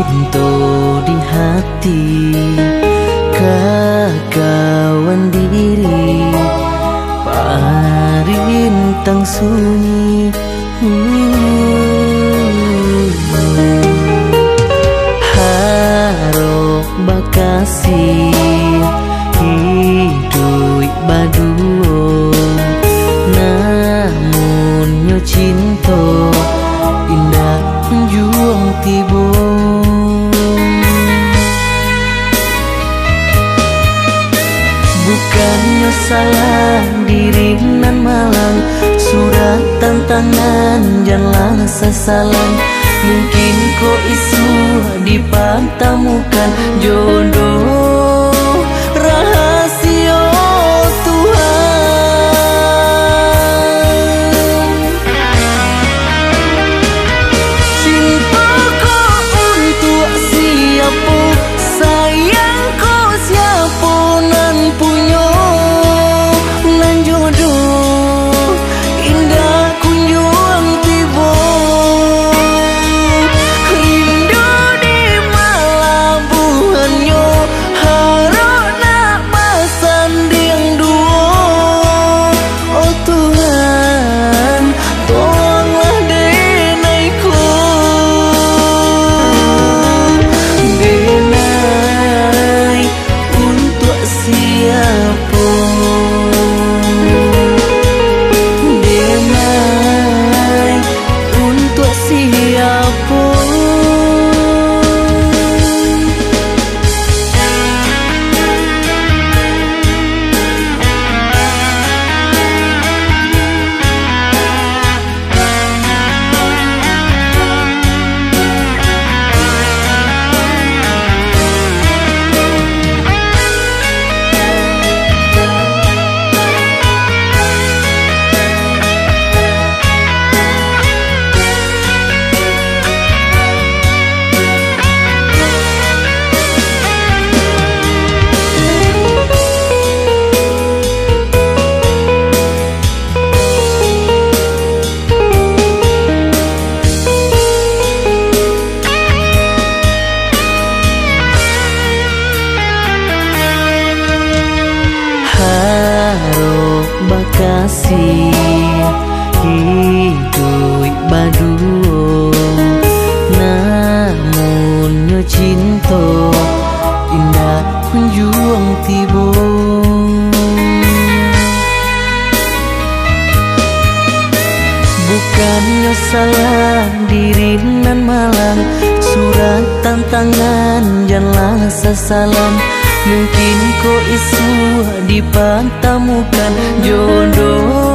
cinta di hati, kekawan diri, parintang sunyi. Harok bakasih hidup baduo, namun nyo cinta indah juang tibo. Bukannya salah diri nan malang, surat tantangan janganlah sesalan. Mungkin kau isu dipantamukan jodoh rahasia Tuhan. Cinta kau untuk siapa, sayang kau siapa nan punya, nan jodoh indah kunjung tiba. Rindu di malabuhannya, harap nak bersanding dua. Oh Tuhan, tolonglah denaiku, denai untuk siapa, denai untuk siapa. Harok bakasih hidup baduo, namun nyo cinta indah kunjung tibo. Bukannya salah diri nan malang, surat tantangan janganlah sesalan. Mungkin kau isu dipantamukan jodoh